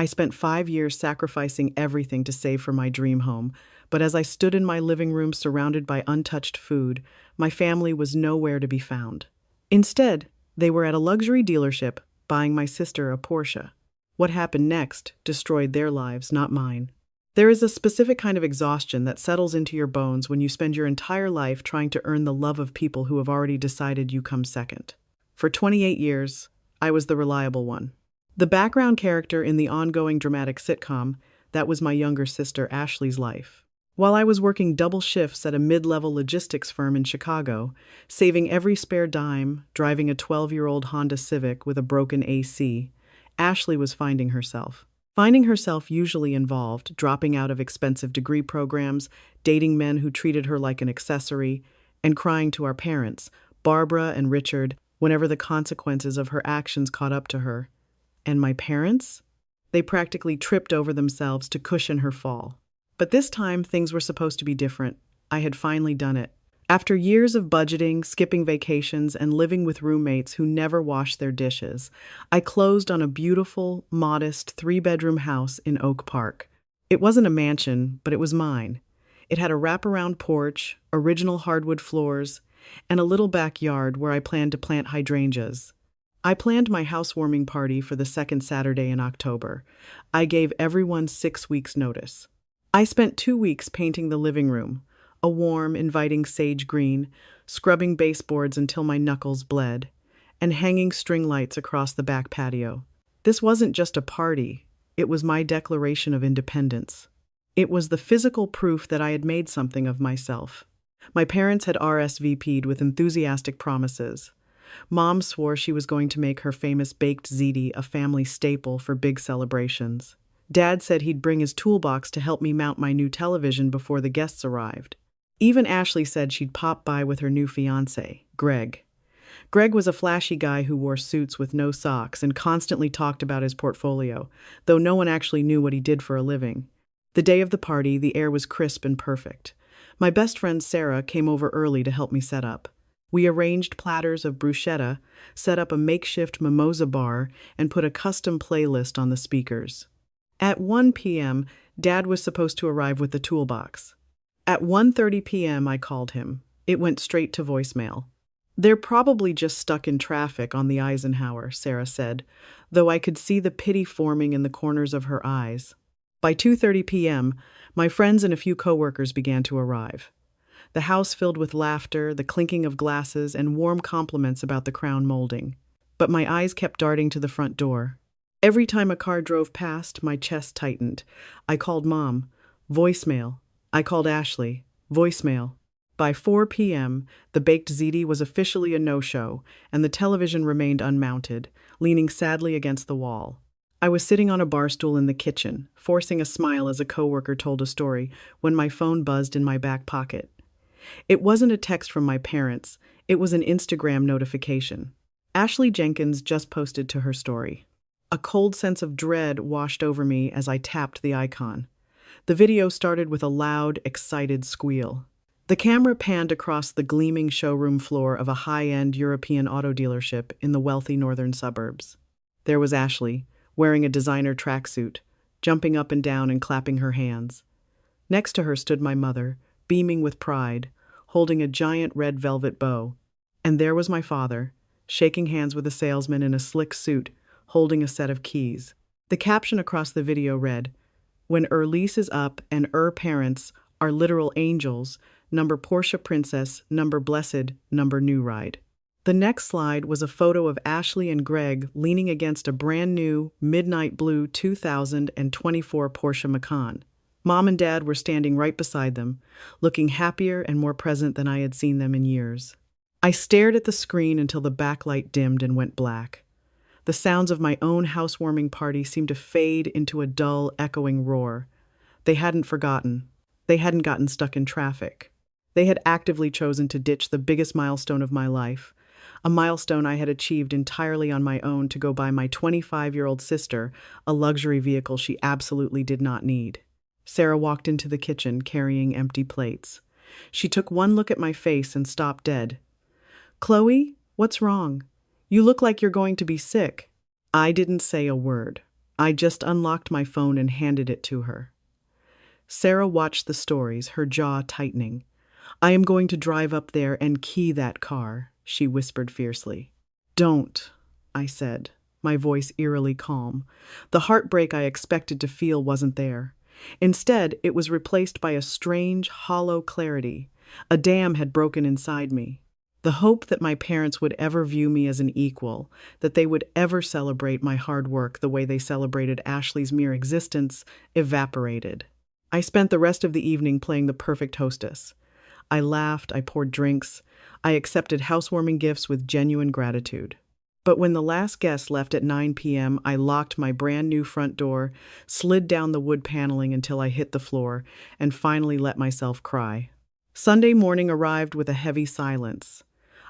I spent 5 years sacrificing everything to save for my dream home, but as I stood in my living room surrounded by untouched food, my family was nowhere to be found. Instead, they were at a luxury dealership buying my sister a Porsche. What happened next destroyed their lives, not mine. There is a specific kind of exhaustion that settles into your bones when you spend your entire life trying to earn the love of people who have already decided you come second. For 28 years, I was the reliable one. The background character in the ongoing dramatic sitcom that was my younger sister Ashley's life. While I was working double shifts at a mid-level logistics firm in Chicago, saving every spare dime, driving a 12-year-old Honda Civic with a broken AC, Ashley was finding herself. Finding herself usually involved, dropping out of expensive degree programs, dating men who treated her like an accessory, and crying to our parents, Barbara and Richard, whenever the consequences of her actions caught up to her. And my parents? They practically tripped over themselves to cushion her fall. But this time, things were supposed to be different. I had finally done it. After years of budgeting, skipping vacations, and living with roommates who never washed their dishes, I closed on a beautiful, modest, 3-bedroom house in Oak Park. It wasn't a mansion, but it was mine. It had a wraparound porch, original hardwood floors, and a little backyard where I planned to plant hydrangeas. I planned my housewarming party for the second Saturday in October. I gave everyone 6 weeks' notice. I spent 2 weeks painting the living room, a warm, inviting sage green, scrubbing baseboards until my knuckles bled, and hanging string lights across the back patio. This wasn't just a party, it was my declaration of independence. It was the physical proof that I had made something of myself. My parents had RSVP'd with enthusiastic promises. Mom swore she was going to make her famous baked ziti a family staple for big celebrations. Dad said he'd bring his toolbox to help me mount my new television before the guests arrived. Even Ashley said she'd pop by with her new fiancé, Greg. Greg was a flashy guy who wore suits with no socks and constantly talked about his portfolio, though no one actually knew what he did for a living. The day of the party, the air was crisp and perfect. My best friend Sarah came over early to help me set up. We arranged platters of bruschetta, set up a makeshift mimosa bar, and put a custom playlist on the speakers. At 1 p.m., Dad was supposed to arrive with the toolbox. At 1:30 p.m., I called him. It went straight to voicemail. "They're probably just stuck in traffic on the Eisenhower," Sarah said, though I could see the pity forming in the corners of her eyes. By 2:30 p.m., my friends and a few coworkers began to arrive. The house filled with laughter, the clinking of glasses, and warm compliments about the crown molding. But my eyes kept darting to the front door. Every time a car drove past, my chest tightened. I called Mom. Voicemail. I called Ashley. Voicemail. By 4 p.m., the baked ziti was officially a no-show, and the television remained unmounted, leaning sadly against the wall. I was sitting on a bar stool in the kitchen, forcing a smile as a coworker told a story, when my phone buzzed in my back pocket. It wasn't a text from my parents, it was an Instagram notification. Ashley Jenkins just posted to her story. A cold sense of dread washed over me as I tapped the icon. The video started with a loud, excited squeal. The camera panned across the gleaming showroom floor of a high-end European auto dealership in the wealthy northern suburbs. There was Ashley, wearing a designer tracksuit, jumping up and down and clapping her hands. Next to her stood my mother, beaming with pride, holding a giant red velvet bow. And there was my father, shaking hands with a salesman in a slick suit, holding a set of keys. The caption across the video read, "When lease is up and parents are literal angels, number Porsche Princess, number blessed, number new ride." The next slide was a photo of Ashley and Greg leaning against a brand new midnight blue 2024 Porsche Macan. Mom and Dad were standing right beside them, looking happier and more present than I had seen them in years. I stared at the screen until the backlight dimmed and went black. The sounds of my own housewarming party seemed to fade into a dull, echoing roar. They hadn't forgotten. They hadn't gotten stuck in traffic. They had actively chosen to ditch the biggest milestone of my life, a milestone I had achieved entirely on my own to go buy my 25-year-old sister a luxury vehicle she absolutely did not need. Sarah walked into the kitchen carrying empty plates. She took one look at my face and stopped dead. "Chloe, what's wrong? You look like you're going to be sick." I didn't say a word. I just unlocked my phone and handed it to her. Sarah watched the stories, her jaw tightening. I am going to drive up there and key that car, she whispered fiercely. Don't, I said, my voice eerily calm. The heartbreak I expected to feel wasn't there. Instead, it was replaced by a strange, hollow clarity. A dam had broken inside me. The hope that my parents would ever view me as an equal, that they would ever celebrate my hard work the way they celebrated Ashley's mere existence, evaporated. I spent the rest of the evening playing the perfect hostess. I laughed, I poured drinks, I accepted housewarming gifts with genuine gratitude. But when the last guest left at 9 p.m., I locked my brand new front door, slid down the wood paneling until I hit the floor, and finally let myself cry. Sunday morning arrived with a heavy silence.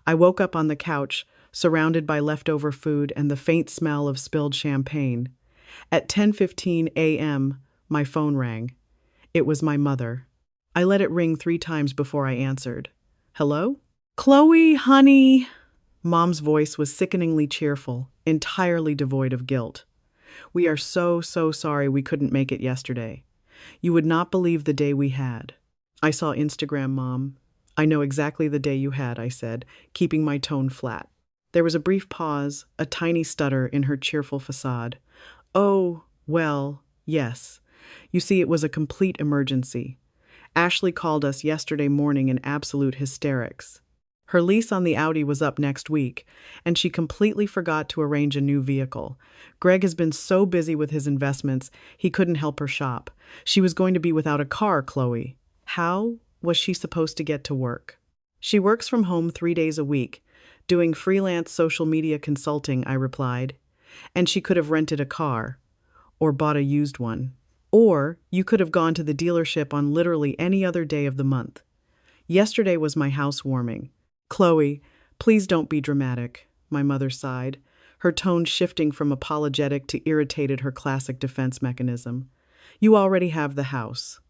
I woke up on the couch, surrounded by leftover food and the faint smell of spilled champagne. At 10:15 a.m., my phone rang. It was my mother. I let it ring 3 times before I answered. Hello? Chloe, honey. Mom's voice was sickeningly cheerful, entirely devoid of guilt. We are so sorry we couldn't make it yesterday. You would not believe the day we had. I saw Instagram, Mom. I know exactly the day you had, I said, keeping my tone flat. There was a brief pause, a tiny stutter in her cheerful facade. Oh, well, yes. You see, it was a complete emergency. Ashley called us yesterday morning in absolute hysterics. Her lease on the Audi was up next week, and she completely forgot to arrange a new vehicle. Greg has been so busy with his investments, he couldn't help her shop. She was going to be without a car, Chloe. How was she supposed to get to work? She works from home 3 days a week, doing freelance social media consulting, I replied. And she could have rented a car, or bought a used one. Or you could have gone to the dealership on literally any other day of the month. Yesterday was my housewarming. Chloe, please don't be dramatic, my mother sighed, her tone shifting from apologetic to irritated, her classic defense mechanism. You already have the house.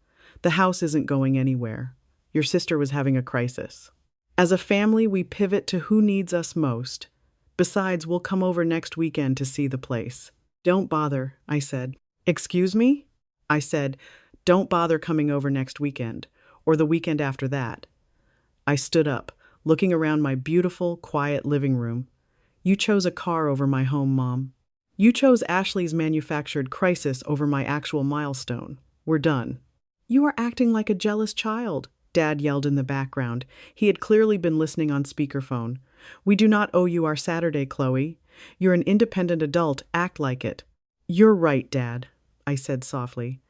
The house isn't going anywhere. Your sister was having a crisis. As a family, we pivot to who needs us most. Besides, we'll come over next weekend to see the place. Don't bother, I said. Excuse me? I said, don't bother coming over next weekend, or the weekend after that. I stood up, looking around my beautiful, quiet living room. You chose a car over my home, Mom. You chose Ashley's manufactured crisis over my actual milestone. We're done. You are acting like a jealous child, Dad yelled in the background. He had clearly been listening on speakerphone. We do not owe you our Saturday, Chloe. You're an independent adult. Act like it. You're right, Dad, I said softly.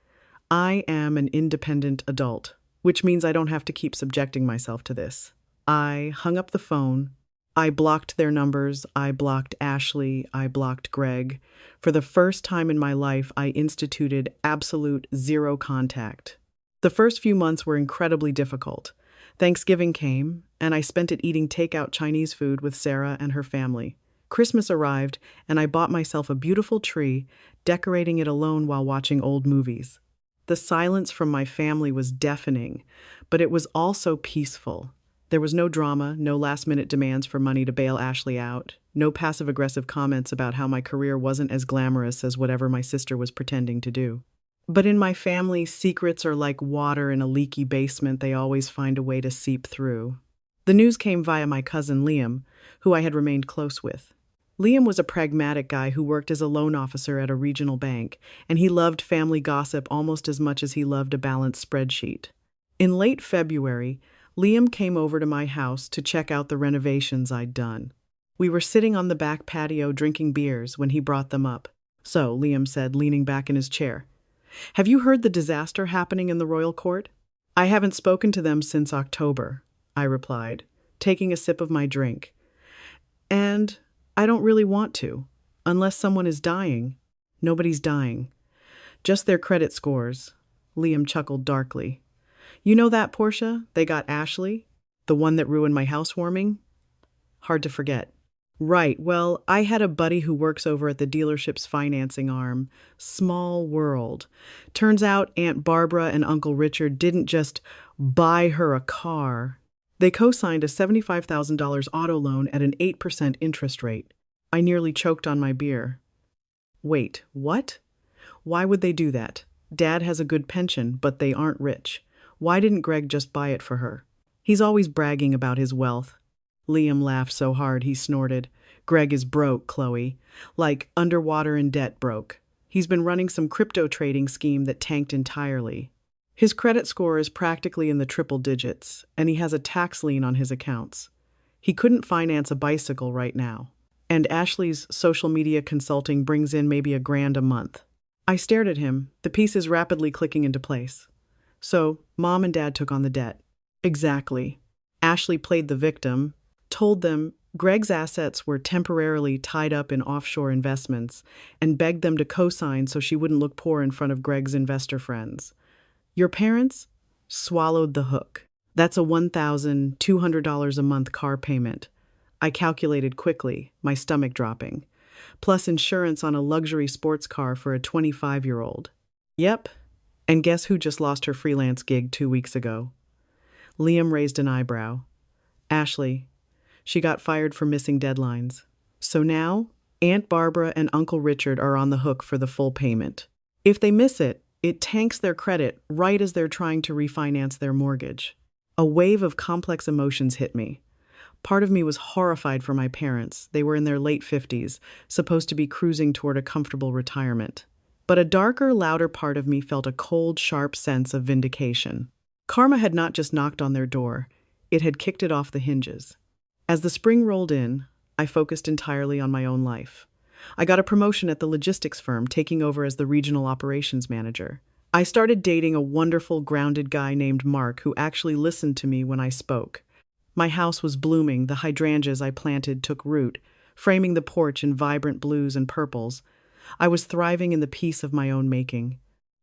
I am an independent adult, which means I don't have to keep subjecting myself to this. I hung up the phone. I blocked their numbers. I blocked Ashley. I blocked Greg. For the first time in my life, I instituted absolute zero contact. The first few months were incredibly difficult. Thanksgiving came, and I spent it eating takeout Chinese food with Sarah and her family. Christmas arrived, and I bought myself a beautiful tree, decorating it alone while watching old movies. The silence from my family was deafening, but it was also peaceful. There was no drama, no last-minute demands for money to bail Ashley out, no passive-aggressive comments about how my career wasn't as glamorous as whatever my sister was pretending to do. But in my family, secrets are like water in a leaky basement. They always find a way to seep through. The news came via my cousin Liam, who I had remained close with. Liam was a pragmatic guy who worked as a loan officer at a regional bank, and he loved family gossip almost as much as he loved a balanced spreadsheet. In late February, Liam came over to my house to check out the renovations I'd done. We were sitting on the back patio drinking beers when he brought them up. So, Liam said, leaning back in his chair, have you heard the disaster happening in the royal court? I haven't spoken to them since October, I replied, taking a sip of my drink. And I don't really want to, unless someone is dying. Nobody's dying. Just their credit scores. Liam chuckled darkly. You know that, Portia? They got Ashley, the one that ruined my housewarming? Hard to forget. Right, well, I had a buddy who works over at the dealership's financing arm. Small world. Turns out Aunt Barbara and Uncle Richard didn't just buy her a car. They co-signed a $75,000 auto loan at an 8% interest rate. I nearly choked on my beer. Wait, what? Why would they do that? Dad has a good pension, but they aren't rich. Why didn't Greg just buy it for her? He's always bragging about his wealth. Liam laughed so hard he snorted. Greg is broke, Chloe. Like underwater in debt broke. He's been running some crypto trading scheme that tanked entirely. His credit score is practically in the triple digits, and he has a tax lien on his accounts. He couldn't finance a bicycle right now. And Ashley's social media consulting brings in maybe $1,000 a month. I stared at him, the pieces rapidly clicking into place. So, Mom and Dad took on the debt. Exactly. Ashley played the victim, told them Greg's assets were temporarily tied up in offshore investments, and begged them to co-sign so she wouldn't look poor in front of Greg's investor friends. Your parents swallowed the hook. That's a $1,200 a month car payment. I calculated quickly, my stomach dropping. Plus insurance on a luxury sports car for a 25-year-old. Yep. And guess who just lost her freelance gig 2 weeks ago? Liam raised an eyebrow. Ashley. She got fired for missing deadlines. So now, Aunt Barbara and Uncle Richard are on the hook for the full payment. If they miss it, it tanks their credit right as they're trying to refinance their mortgage. A wave of complex emotions hit me. Part of me was horrified for my parents. They were in their late 50s, supposed to be cruising toward a comfortable retirement. But a darker, louder part of me felt a cold, sharp sense of vindication. Karma had not just knocked on their door, it had kicked it off the hinges. As the spring rolled in, I focused entirely on my own life. I got a promotion at the logistics firm, taking over as the regional operations manager. I started dating a wonderful, grounded guy named Mark who actually listened to me when I spoke. My house was blooming, the hydrangeas I planted took root, framing the porch in vibrant blues and purples. I was thriving in the peace of my own making.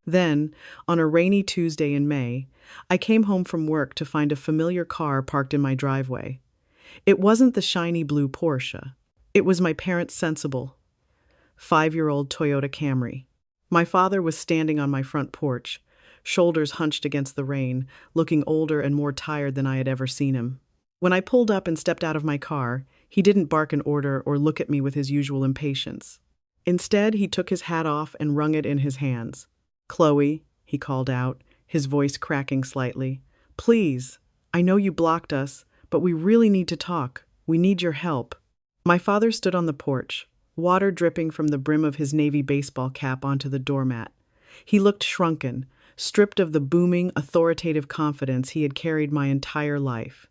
Then, on a rainy Tuesday in May, I came home from work to find a familiar car parked in my driveway. It wasn't the shiny blue Porsche. It was my parents' sensible 5-year-old Toyota Camry. My father was standing on my front porch, shoulders hunched against the rain, looking older and more tired than I had ever seen him. When I pulled up and stepped out of my car, he didn't bark an order or look at me with his usual impatience. Instead, he took his hat off and wrung it in his hands. "Chloe," he called out, his voice cracking slightly. "Please, I know you blocked us, but we really need to talk. We need your help." My father stood on the porch, water dripping from the brim of his navy baseball cap onto the doormat. He looked shrunken, stripped of the booming, authoritative confidence he had carried my entire life.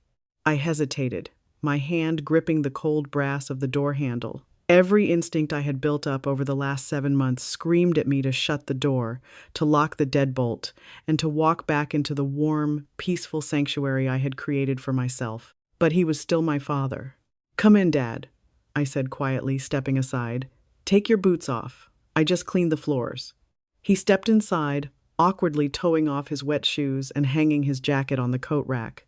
I hesitated, my hand gripping the cold brass of the door handle. Every instinct I had built up over the last 7 months screamed at me to shut the door, to lock the deadbolt, and to walk back into the warm, peaceful sanctuary I had created for myself. But he was still my father. "Come in, Dad," I said quietly, stepping aside. "Take your boots off. I just cleaned the floors." He stepped inside, awkwardly toeing off his wet shoes and hanging his jacket on the coat rack.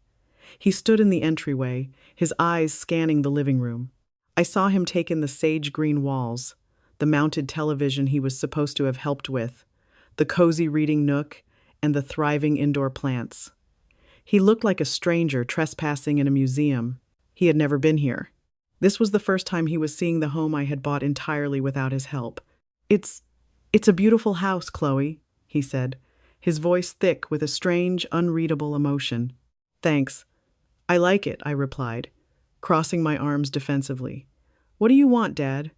He stood in the entryway, his eyes scanning the living room. I saw him take in the sage-green walls, the mounted television he was supposed to have helped with, the cozy reading nook, and the thriving indoor plants. He looked like a stranger trespassing in a museum. He had never been here. This was the first time he was seeing the home I had bought entirely without his help. It's a beautiful house, Chloe," he said, his voice thick with a strange, unreadable emotion. "Thanks. I like it," I replied, crossing my arms defensively. "What do you want, Dad?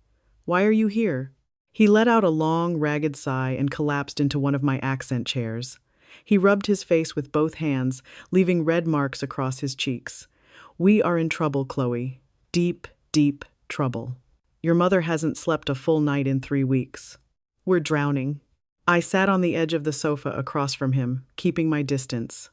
Why are you here?" He let out a long, ragged sigh and collapsed into one of my accent chairs. He rubbed his face with both hands, leaving red marks across his cheeks. "We are in trouble, Chloe. Deep, deep trouble. Your mother hasn't slept a full night in 3 weeks. We're drowning." I sat on the edge of the sofa across from him, keeping my distance.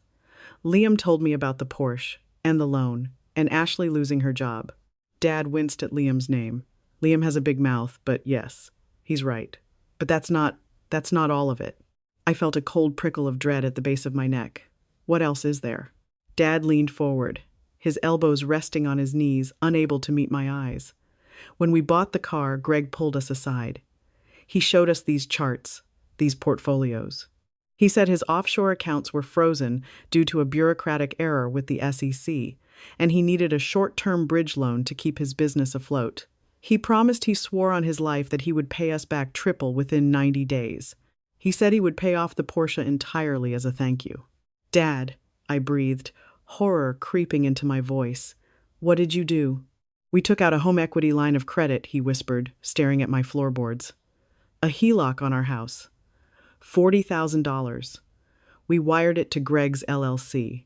Liam told me about the Porsche and the loan, and Ashley losing her job. Dad winced at Liam's name. Liam has a big mouth, but yes, he's right. But that's not all of it. I felt a cold prickle of dread at the base of my neck. What else is there? Dad leaned forward, his elbows resting on his knees, unable to meet my eyes. When we bought the car, Greg pulled us aside. He showed us these charts, these portfolios. He said his offshore accounts were frozen due to a bureaucratic error with the SEC, and he needed a short-term bridge loan to keep his business afloat. He promised he swore on his life that he would pay us back triple within 90 days. He said he would pay off the Porsche entirely as a thank you. Dad, I breathed, horror creeping into my voice. What did you do? We took out a home equity line of credit, he whispered, staring at my floorboards. A HELOC on our house. $40,000. We wired it to Greg's LLC.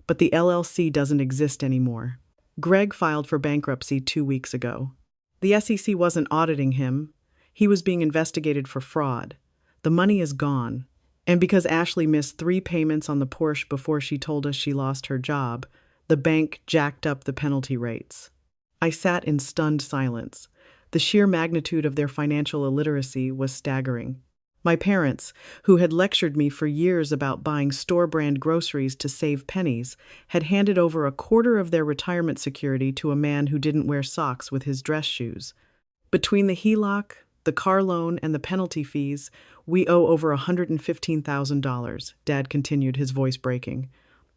But the LLC doesn't exist anymore. Greg filed for bankruptcy 2 weeks ago. The SEC wasn't auditing him. He was being investigated for fraud. The money is gone. And because Ashley missed 3 payments on the Porsche before she told us she lost her job, the bank jacked up the penalty rates. I sat in stunned silence. The sheer magnitude of their financial illiteracy was staggering. My parents, who had lectured me for years about buying store-brand groceries to save pennies, had handed over a quarter of their retirement security to a man who didn't wear socks with his dress shoes. Between the HELOC, the car loan, and the penalty fees, we owe over $115,000, Dad continued, his voice breaking.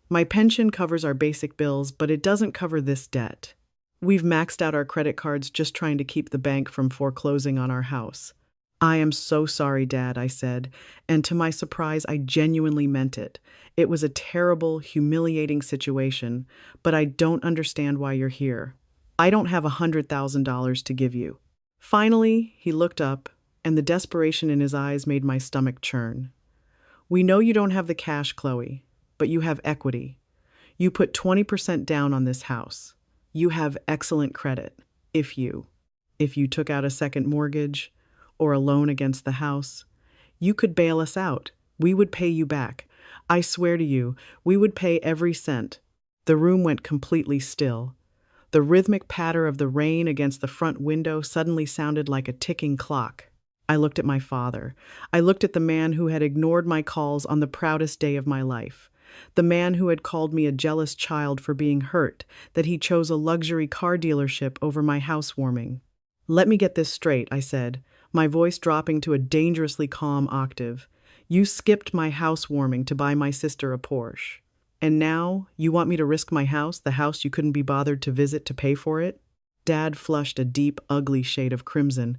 My pension covers our basic bills, but it doesn't cover this debt. We've maxed out our credit cards just trying to keep the bank from foreclosing on our house. I am so sorry, Dad, I said, and to my surprise, I genuinely meant it. It was a terrible, humiliating situation, but I don't understand why you're here. I don't have $100,000 to give you. Finally, he looked up, and the desperation in his eyes made my stomach churn. We know you don't have the cash, Chloe, but you have equity. You put 20% down on this house. You have excellent credit. If you took out a second mortgage or a loan against the house, you could bail us out. We would pay you back. I swear to you, we would pay every cent. The room went completely still. The rhythmic patter of the rain against the front window suddenly sounded like a ticking clock. I looked at my father. I looked at the man who had ignored my calls on the proudest day of my life. The man who had called me a jealous child for being hurt, that he chose a luxury car dealership over my housewarming. Let me get this straight, I said, my voice dropping to a dangerously calm octave. You skipped my housewarming to buy my sister a Porsche. And now you want me to risk my house, the house you couldn't be bothered to visit to pay for it? Dad flushed a deep, ugly shade of crimson.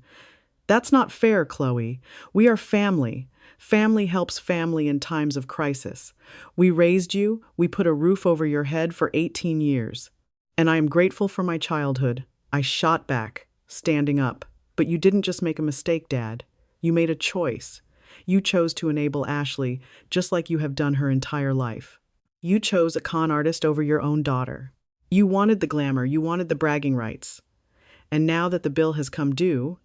That's not fair, Chloe. We are family. Family helps family in times of crisis. We raised you, we put a roof over your head for 18 years. And I am grateful for my childhood. I shot back, standing up. But you didn't just make a mistake, Dad. You made a choice. You chose to enable Ashley, just like you have done her entire life. You chose a con artist over your own daughter. You wanted the glamour, you wanted the bragging rights. And now that the bill has come due,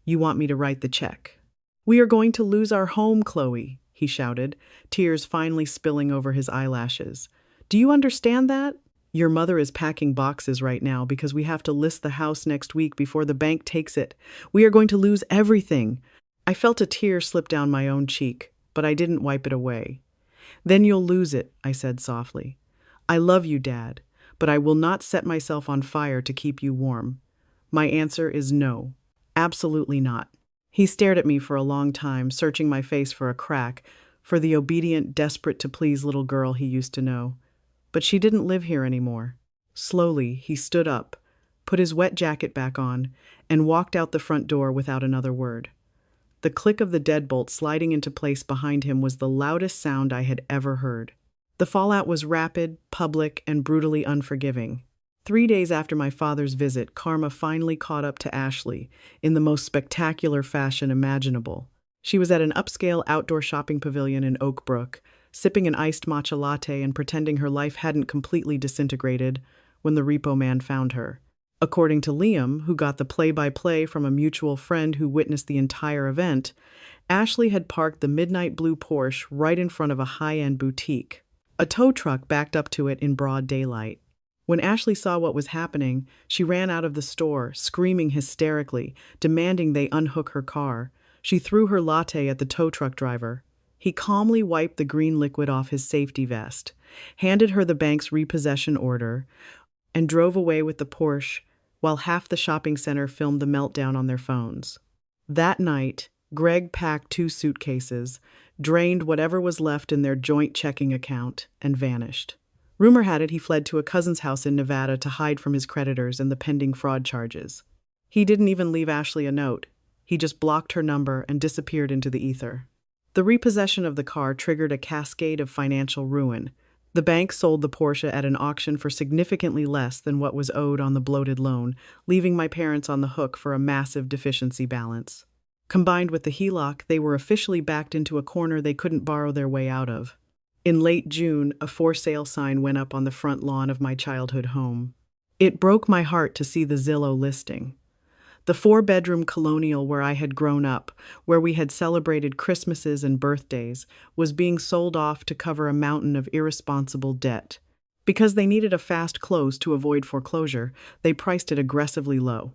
you want me to write the check. We are going to lose our home, Chloe, he shouted, tears finally spilling over his eyelashes. Do you understand that? Your mother is packing boxes right now because we have to list the house next week before the bank takes it. We are going to lose everything. I felt a tear slip down my own cheek, but I didn't wipe it away. Then you'll lose it, I said softly. I love you, Dad, but I will not set myself on fire to keep you warm. My answer is no. Absolutely not. He stared at me for a long time, searching my face for a crack, for the obedient, desperate-to-please little girl he used to know. But she didn't live here anymore. Slowly, he stood up, put his wet jacket back on, and walked out the front door without another word. The click of the deadbolt sliding into place behind him was the loudest sound I had ever heard. The fallout was rapid, public, and brutally unforgiving. 3 days after my father's visit, karma finally caught up to Ashley in the most spectacular fashion imaginable. She was at an upscale outdoor shopping pavilion in Oak Brook, sipping an iced matcha latte and pretending her life hadn't completely disintegrated when the repo man found her. According to Liam, who got the play-by-play from a mutual friend who witnessed the entire event, Ashley had parked the midnight blue Porsche right in front of a high-end boutique. A tow truck backed up to it in broad daylight. When Ashley saw what was happening, she ran out of the store, screaming hysterically, demanding they unhook her car. She threw her latte at the tow truck driver. He calmly wiped the green liquid off his safety vest, handed her the bank's repossession order, and drove away with the Porsche, while half the shopping center filmed the meltdown on their phones. That night, Greg packed 2 suitcases, drained whatever was left in their joint checking account, and vanished. Rumor had it he fled to a cousin's house in Nevada to hide from his creditors and the pending fraud charges. He didn't even leave Ashley a note. He just blocked her number and disappeared into the ether. The repossession of the car triggered a cascade of financial ruin. The bank sold the Porsche at an auction for significantly less than what was owed on the bloated loan, leaving my parents on the hook for a massive deficiency balance. Combined with the HELOC, they were officially backed into a corner they couldn't borrow their way out of. In late June, a for sale sign went up on the front lawn of my childhood home. It broke my heart to see the Zillow listing. The 4-bedroom colonial where I had grown up, where we had celebrated Christmases and birthdays, was being sold off to cover a mountain of irresponsible debt. Because they needed a fast close to avoid foreclosure, they priced it aggressively low.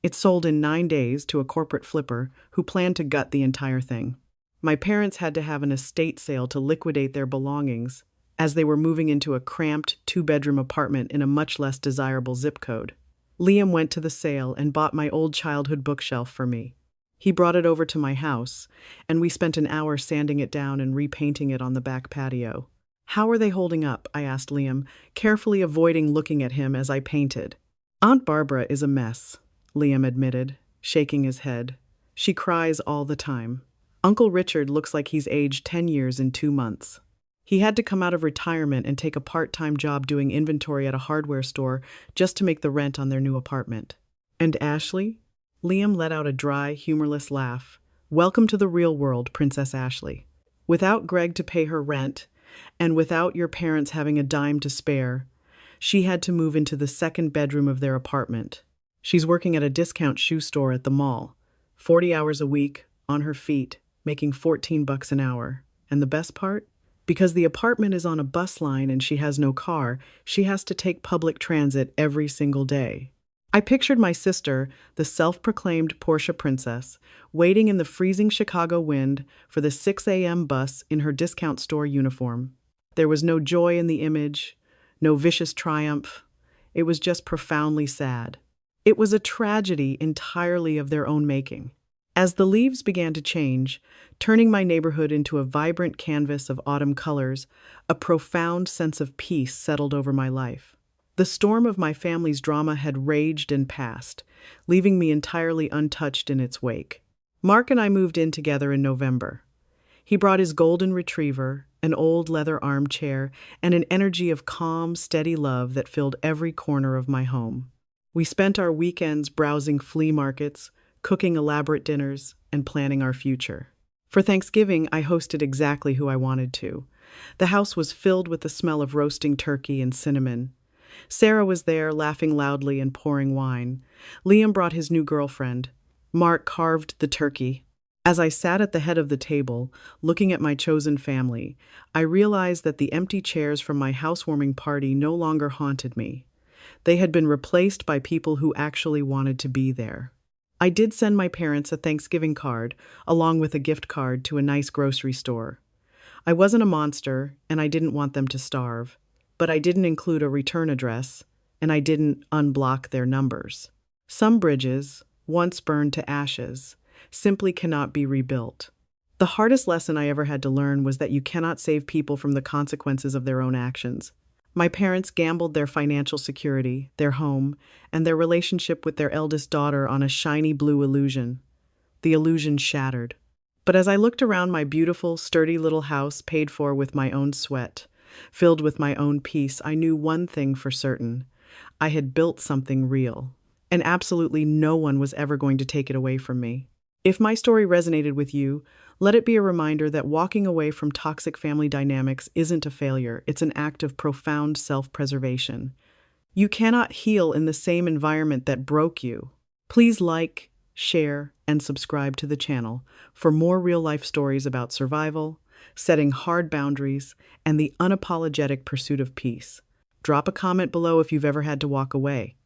It sold in 9 days to a corporate flipper who planned to gut the entire thing. My parents had to have an estate sale to liquidate their belongings, as they were moving into a cramped 2-bedroom apartment in a much less desirable zip code. Liam went to the sale and bought my old childhood bookshelf for me. He brought it over to my house, and we spent an hour sanding it down and repainting it on the back patio. "How are they holding up?" I asked Liam, carefully avoiding looking at him as I painted. "Aunt Barbara is a mess," Liam admitted, shaking his head. "She cries all the time. Uncle Richard looks like he's aged 10 years in 2 months. He had to come out of retirement and take a part-time job doing inventory at a hardware store just to make the rent on their new apartment." "And Ashley?" Liam let out a dry, humorless laugh. "Welcome to the real world, Princess Ashley. Without Greg to pay her rent, and without your parents having a dime to spare, she had to move into the 2nd bedroom of their apartment. She's working at a discount shoe store at the mall, 40 hours a week, on her feet, making $14 an hour. And the best part? Because the apartment is on a bus line and she has no car, she has to take public transit every single day." I pictured my sister, the self-proclaimed Porsche princess, waiting in the freezing Chicago wind for the 6 a.m. bus in her discount store uniform. There was no joy in the image, no vicious triumph. It was just profoundly sad. It was a tragedy entirely of their own making. As the leaves began to change, turning my neighborhood into a vibrant canvas of autumn colors, a profound sense of peace settled over my life. The storm of my family's drama had raged and passed, leaving me entirely untouched in its wake. Mark and I moved in together in November. He brought his golden retriever, an old leather armchair, and an energy of calm, steady love that filled every corner of my home. We spent our weekends browsing flea markets, cooking elaborate dinners, and planning our future. For Thanksgiving, I hosted exactly who I wanted to. The house was filled with the smell of roasting turkey and cinnamon. Sarah was there, laughing loudly and pouring wine. Liam brought his new girlfriend. Mark carved the turkey. As I sat at the head of the table, looking at my chosen family, I realized that the empty chairs from my housewarming party no longer haunted me. They had been replaced by people who actually wanted to be there. I did send my parents a Thanksgiving card, along with a gift card to a nice grocery store. I wasn't a monster, and I didn't want them to starve, but I didn't include a return address, and I didn't unblock their numbers. Some bridges, once burned to ashes, simply cannot be rebuilt. The hardest lesson I ever had to learn was that you cannot save people from the consequences of their own actions. My parents gambled their financial security, their home, and their relationship with their eldest daughter on a shiny blue illusion. The illusion shattered. But as I looked around my beautiful, sturdy little house paid for with my own sweat, filled with my own peace, I knew one thing for certain. I had built something real, and absolutely no one was ever going to take it away from me. If my story resonated with you, let it be a reminder that walking away from toxic family dynamics isn't a failure, it's an act of profound self-preservation. You cannot heal in the same environment that broke you. Please like, share, and subscribe to the channel for more real-life stories about survival, setting hard boundaries, and the unapologetic pursuit of peace. Drop a comment below if you've ever had to walk away.